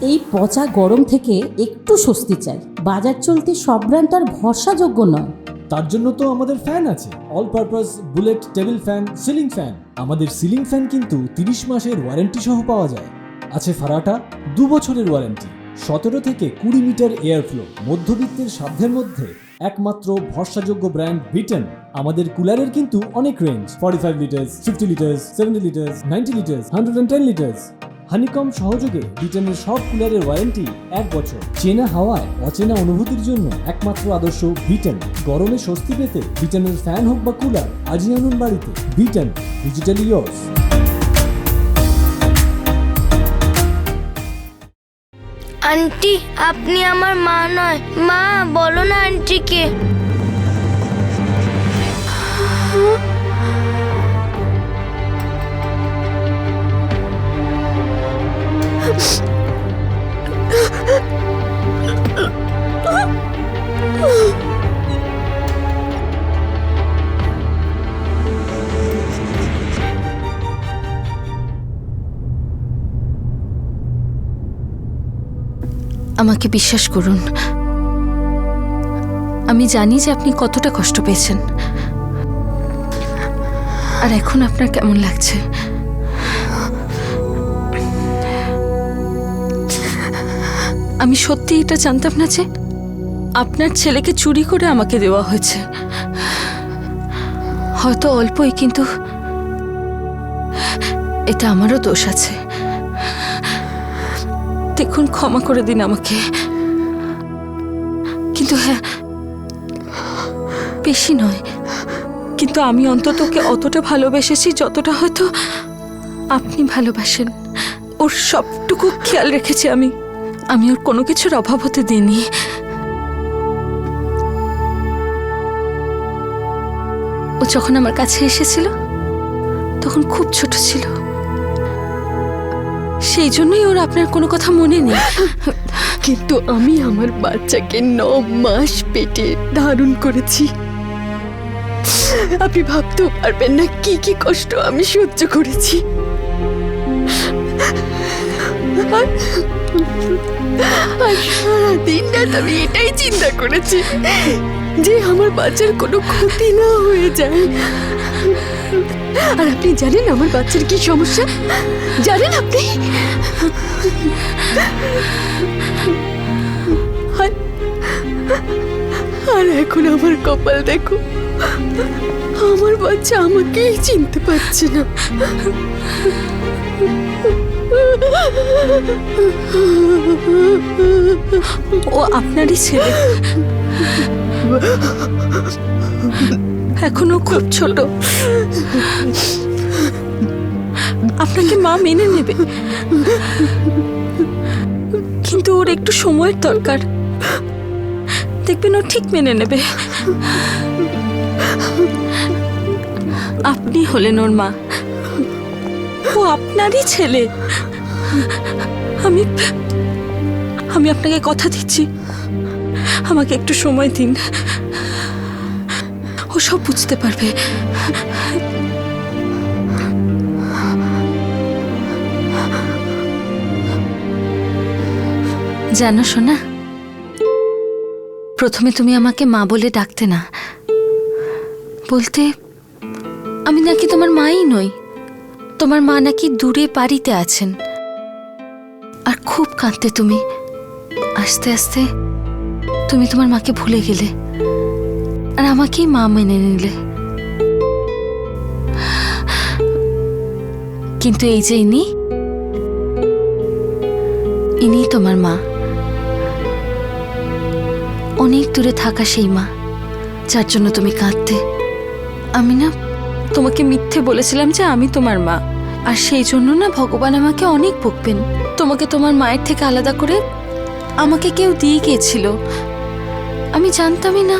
এই পচা গরম থেকে একটু স্বস্তি চাই। বাজার চলতে সব ব্র্যান্ড আর ভরসাযোগ্য নয়। তার জন্য তো আমাদের ফ্যান আছে, all purpose bullet table fan, ceiling fan. আমাদের সিলিং ফ্যান কিন্তু 30 মাসের ওয়ারেন্টি সহ পাওয়া যায়। আছে ফারাটা 2 বছরের ওয়ারেন্টি, 17 থেকে 20 মিটার এয়ার ফ্লো, মধ্যবিত্তের সাধ্যের মধ্যে একমাত্র ভরসাযোগ্য ব্র্যান্ড বিটেন। আমাদের কুলারের কিন্তু অনেক range, 45 litres, 50 litres, 70 litres, 90 litres, 110 litres. Honeycomb সহযোগে বিটেনের সব কুলারের ওয়ারেন্টি 1 বছর। চেনা হাওয়ায় অচেনা অনুভূতির জন্য একমাত্র আদর্শ বিটেন। গরমে স্বস্তি পেতে বিটেনের ফ্যান হোক বা কুলার, আজই আনুন বাড়িতে। Beaten, digitally yours. আন্টি, আপনি আমার মা নয়। মা, বলো না আন্টিকে। আমাকে বিশ্বাস করুন, আমি জানি যে আপনি কতটা কষ্ট পেয়েছেন, আর এখন আপনার কেমন লাগছে। আমি সত্যি এটা জানতাম না যে আপনার ছেলেকে চুরি করে আমাকে দেওয়া হয়েছে। হয়তো অল্পই, কিন্তু এটা আমারও দোষ আছে। দেখুন, ক্ষমা করে দিন আমাকে। কিন্তু হ্যাঁ, বেশি নয়, কিন্তু আমি অন্তত ওকে অতটা ভালোবেসেছি যতটা হয়তো আপনি ভালোবাসেন। ওর সবটুকু খেয়াল রেখেছি আমি ওর কোনো কিছুর অভাব হতে দিইনি। ও যখন আমার কাছে এসেছিল তখন খুব ছোট ছিল, সেই জন্যই ওর আপনার কোনো কথা মনে নেই। কিন্তু আমি আমার বাচ্চাকে 9 মাস পেটে ধারণ করেছি। আপনি ভাবতেও পারবেন না কি কি কষ্ট আমি সহ্য করেছি। আর সারাদিন রাত আমি এটাই চিন্তা করেছি যে আমার বাচ্চার কোনো ক্ষতি না হয়ে যায়। আর আপনি জানেন আমার বাচ্চার কি সমস্যা? জানেন আপনি? আর এখন আমার কপাল দেখো, আমার বাচ্চা আমাকেই চিনতে পারছে না। ও আপনারই ছেলে, এখনো খুব ছোট। আপনাকে মা মেনে নেবে, কিন্তু ওর একটু সময়ের দরকার। দেখবেন ও ঠিক মেনে নেবে। আপনি হলেন ওর মা, ও আপনারই ছেলে। আমি আপনাকে কথা দিচ্ছি, আমাকে একটু সময় দিন, ও সব বুঝতে পারবে। জানো সোনা, প্রথমে তুমি আমাকে মা বলে ডাকতে না, বলতে আমি নাকি তোমার মাই নই। তোমার মা নাকি দূরে বাড়িতে আছেন, আর খুব কাঁদতে তুমি। আস্তে আস্তে তুমি তোমার মাকে ভুলে গেলে, আর আমাকেই মা মেনে নিলে। কিন্তু এই যে ইনি তোমার মা, অনেক দূরে থাকা সেই মা যার জন্য তুমি কাঁদতে। আমি না তোমাকে মিথ্যে বলেছিলাম যে আমি তোমার মা, আর সেই জন্য না ভগবান আমাকে অনেক বকবেন। তোমাকে তোমার মায়ের থেকে আলাদা করে আমাকে কেউ দিয়ে গিয়েছিল। আমি জানতামই না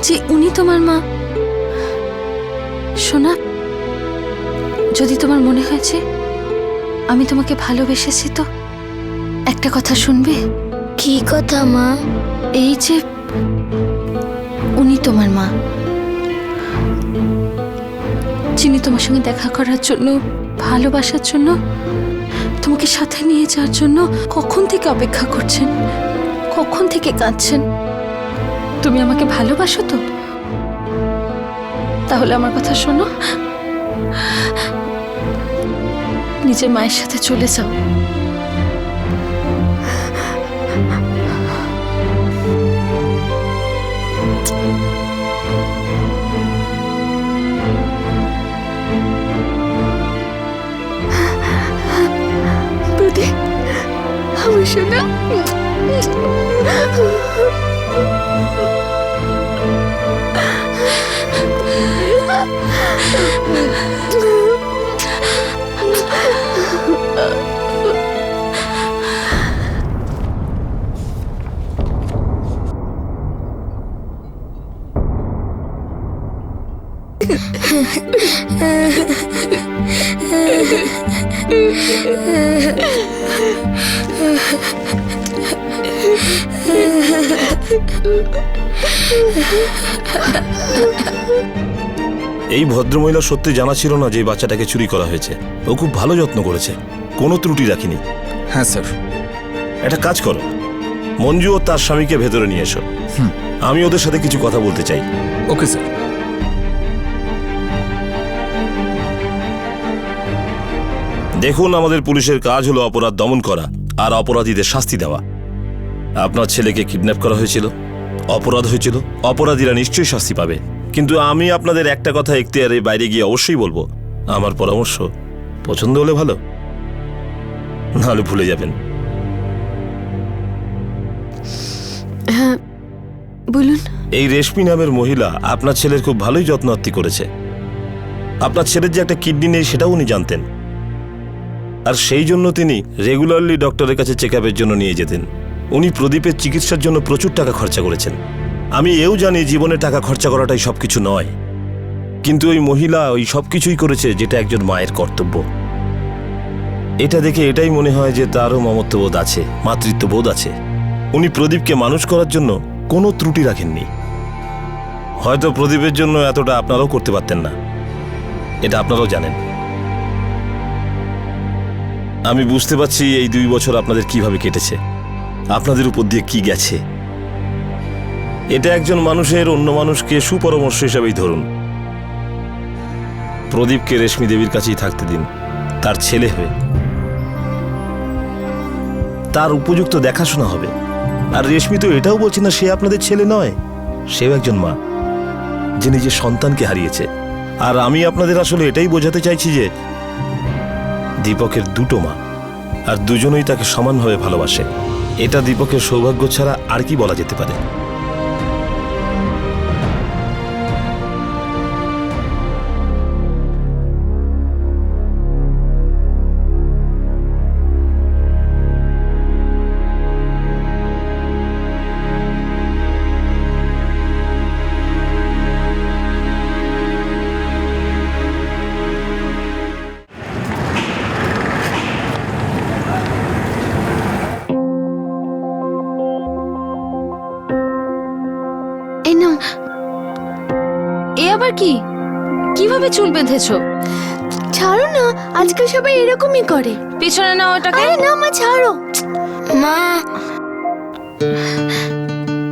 যে উনি তোমার মা। সোনা, যদি তোমার মনে হয়েছে আমি তোমাকে ভালোবেসেছি, তো একটা কথা শুনবে? কি কথা মা? এই যে উনি তোমার মা, যিনি তোমার সঙ্গে দেখা করার জন্য, ভালোবাসার জন্য, তোমাকে সাথে নিয়ে যাওয়ার জন্য কখন থেকে অপেক্ষা করছেন, কখন থেকে কাঁদছেন। তুমি আমাকে ভালোবাসো তো? তাহলে আমার কথা শোনো, নিজের মায়ের সাথে চলে যাও। প্রদীপ, আমার সোনা। এই ভদ্রমহিলা সত্যি জানা ছিল না যে এই বাচ্চাটাকে চুরি করা হয়েছে। ও খুব ভালো যত্ন করেছে, কোনো ত্রুটি রাখিনি। হ্যাঁ স্যার। একটা কাজ করো, মঞ্জু ও তার স্বামীকে ভেতরে নিয়ে এসো। আমি ওদের সাথে কিছু কথা বলতে চাই। Okay sir. দেখুন, আমাদের পুলিশের কাজ হলো অপরাধ দমন করা আর অপরাধীদের শাস্তি দেওয়া। আপনার ছেলেকে কিডন্যাপ করা হয়েছিল, অপরাধ হয়েছিল, অপরাধীরা নিশ্চয়ই শাস্তি পাবে। কিন্তু আমি আপনাদের একটা কথা এখতিয়ারের বাইরে গিয়ে অবশ্যই বলবো। আমার পরামর্শ, পছন্দ হলে ভালো, নাহলে ভুলে যাবেন। হ্যাঁ বলুন। এই রেশমি নামের মহিলা আপনার ছেলের খুব ভালোই যত্ন আত্তি করেছে। আপনার ছেলের যে একটা কিডনি নেই সেটাও উনি জানতেন, আর সেই জন্য তিনি রেগুলারলি ডক্টরের কাছে চেক আপের জন্য নিয়ে যেতেন। উনি প্রদীপের চিকিৎসার জন্য প্রচুর টাকা খরচা করেছেন। আমি এও জানি জীবনে টাকা খরচা করাটাই সবকিছু নয়, কিন্তু ওই মহিলা ওই সবকিছুই করেছে যেটা একজন মায়ের কর্তব্য। এটা দেখে এটাই মনে হয় যে তারও মমত্ববোধ আছে, মাতৃত্ববোধ আছে। উনি প্রদীপকে মানুষ করার জন্য কোনো ত্রুটি রাখেননি। হয়তো প্রদীপের জন্য এতটা আপনারাও করতে পারতেন না, এটা আপনারাও জানেন। আমি বুঝতে পারছি এই 2 বছর আপনাদের কিভাবে কেটেছে, আপনাদের উপর দিয়ে কি গেছে। এটা একজন মানুষের অন্য মানুষকে সুপরামর্শ হিসেবেই ধরুন। প্রদীপকে রেশমি দেবীর কাছেই থাকতে দিন, তার ছেলে হয়ে। তার উপযুক্ত দেখাশোনা হবে। আর রেশমি তো এটাও বলছে না সে আপনাদের ছেলে নয়, সেও একজন মা যে নিজের সন্তানকে হারিয়েছে। আর আমি আপনাদের আসলে এটাই বোঝাতে চাইছি যে দীপকের 2টো মা, আর দুজনেই তাকে সমানভাবে ভালোবাসে। এটা দীপকের সৌভাগ্য ছাড়া আর কি বলা যেতে পারে। এ আবার কি? কিভাবে চুল বেঁধেছো? ছাড়ো না, আজকাল সবাই এরকমই করে। পিছনে নাও ওটাকে। আরে না মা, ছাড়ো। মা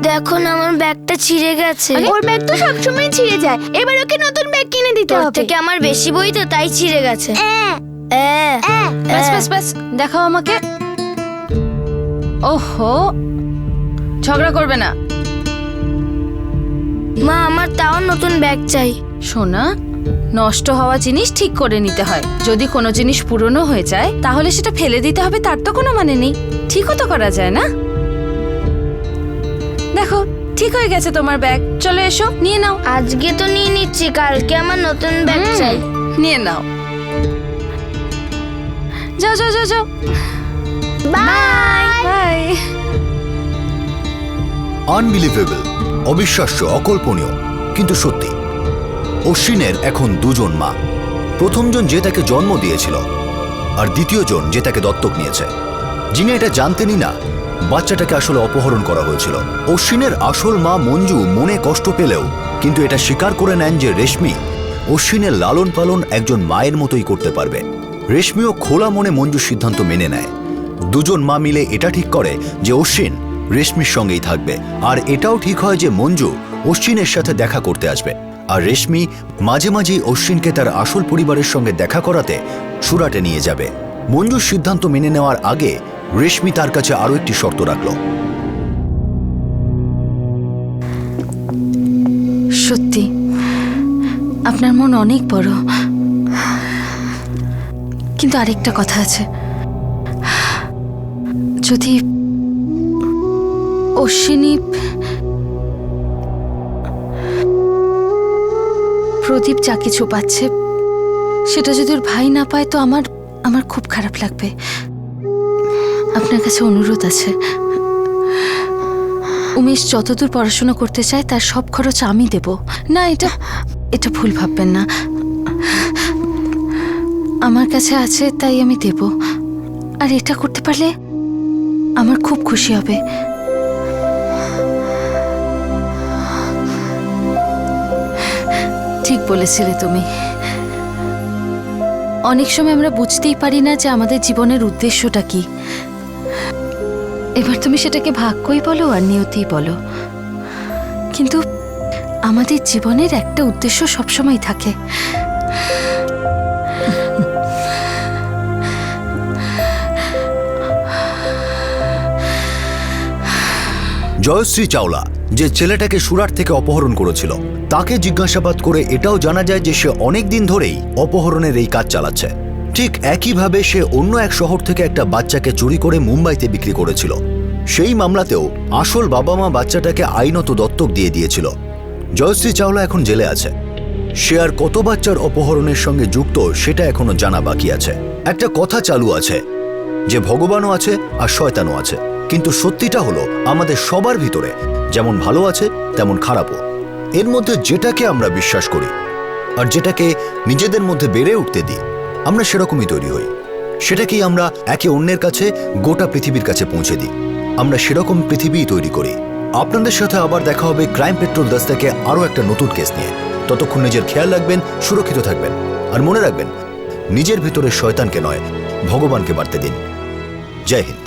দেখো না, আমার ব্যাগটা ছিঁড়ে গেছে। ওর ব্যাগ তো সবসময় ছিঁড়ে যায়, এবার ওকে নতুন ব্যাগ কিনে দিতে তোর হবে। থেকে আমার বেশি বই তো, তাই ছিঁড়ে গেছে। ব্যাস ব্যাস ব্যাস, দেখাও আমাকে। ওহো, ঝগড়া করবে না। মা আমার তাও নতুন ব্যাগ চাই। সোনা, নষ্ট হওয়া জিনিস ঠিক করে নিতে হয়। যদি কোনো জিনিস পুরনো হয়ে যায় তাহলে সেটা ফেলে দিতে হবে, তার তো কোনো মানে নেই। ঠিকও তো করা যায় না। দেখো, ঠিক হয়ে গেছে তোমার ব্যাগ। চলো এসো, নিয়ে নাও। আজকে তো নিয়ে নিচ্ছি, কালকে আমার নতুন ব্যাগ চাই। নিয়ে নাও। যাও যাও যাও যাও। Bye bye. আনবিলিভেবল, অবিশ্বাস্য, অকল্পনীয়, কিন্তু সত্যি। অশ্বিনের এখন 2 জন মা। প্রথমজন যে তাকে জন্ম দিয়েছিল, আর দ্বিতীয়জন যে তাকে দত্তক নিয়েছে, যিনি এটা জানতেনই না বাচ্চাটাকে আসলে অপহরণ করা হয়েছিল। অশ্বিনের আসল মা মঞ্জু মনে কষ্ট পেলেও কিন্তু এটা স্বীকার করে নেন যে রেশমি অশ্বিনের লালন পালন একজন মায়ের মতোই করতে পারবে। রেশমিও খোলা মনে মঞ্জুর সিদ্ধান্ত মেনে নেয়। দুজন মা মিলে এটা ঠিক করে যে অশ্বিন রেশমির সঙ্গেই থাকবে, আর এটাও ঠিক হয় যে মঞ্জু অশ্বিনের সাথে দেখা করতে আসবে। আর রেশমি মাঝে মাঝেই অশ্বিনকে তার আসল পরিবারের সঙ্গে দেখা করাতে সুরাটে নিয়ে যাবে। মঞ্জুর সিদ্ধান্ত মেনে নেওয়ার আগে রেশমি তার কাছে আরো একটি শর্ত রাখল। সত্যি আপনার মন অনেক বড়, কিন্তু আরেকটা কথা আছে। যদি অশ্বিনী প্রদীপ যা কিছু পাচ্ছে সেটা যদি ওর ভাই না পায় তো আমার খুব খারাপ লাগবে। আপনার কাছে অনুরোধ আছে, উমেশ যতদূর পড়াশোনা করতে চায় তার সব খরচ আমি দেব। না, এটা ভুল ভাববেন না। আমার কাছে আছে তাই আমি দেব, আর এটা করতে পারলে আমার খুব খুশি হবে। ঠিক বলেছিলে তুমি। অনেক সময় আমরা বুঝতেই পারি না যে আমাদের জীবনের উদ্দেশ্যটা কি। এবার তুমি সেটাকে ভাগ্যই বলো আর নিয়তিই বলো, কিন্তু আমাদের জীবনের একটা উদ্দেশ্য সবসময় থাকে। জয়শ্রী চাওলা যে ছেলেটাকে সুরাট থেকে অপহরণ করেছিল, তাকে জিজ্ঞাসাবাদ করে এটাও জানা যায় যে সে অনেক দিন ধরেই অপহরণের এই কাজ চালাচ্ছে। ঠিক একইভাবে সে অন্য এক শহর থেকে একটা বাচ্চাকে চুরি করে মুম্বাইতে বিক্রি করেছিল। সেই মামলাতেও আসল বাবা মা বাচ্চাটাকে আইনত দত্তক দিয়ে দিয়েছিল। জয়শ্রী চাওলা এখন জেলে আছে। সে আর কত বাচ্চার অপহরণের সঙ্গে যুক্ত সেটা এখনো জানা বাকি আছে। একটা কথা চালু আছে যে ভগবানও আছে আর শয়তানও আছে, কিন্তু সত্যিটা হলো আমাদের সবার ভিতরে যেমন ভালো আছে তেমন খারাপও। এর মধ্যে যেটাকে আমরা বিশ্বাস করি আর যেটাকে নিজেদের মধ্যে বেড়ে উঠতে দিই, আমরা সেরকমই তৈরি হই। সেটাকেই আমরা একে অন্যের কাছে, গোটা পৃথিবীর কাছে পৌঁছে দিই। আমরা সেরকম পৃথিবীই তৈরি করি। আপনাদের সাথে আবার দেখা হবে ক্রাইম পেট্রোল 10 থেকে আরও একটা নতুন কেস নিয়ে। ততক্ষণ নিজের খেয়াল রাখবেন, সুরক্ষিত থাকবেন, আর মনে রাখবেন নিজের ভিতরে শয়তানকে নয় ভগবানকে বাড়তে দিন। জয় হিন্দ।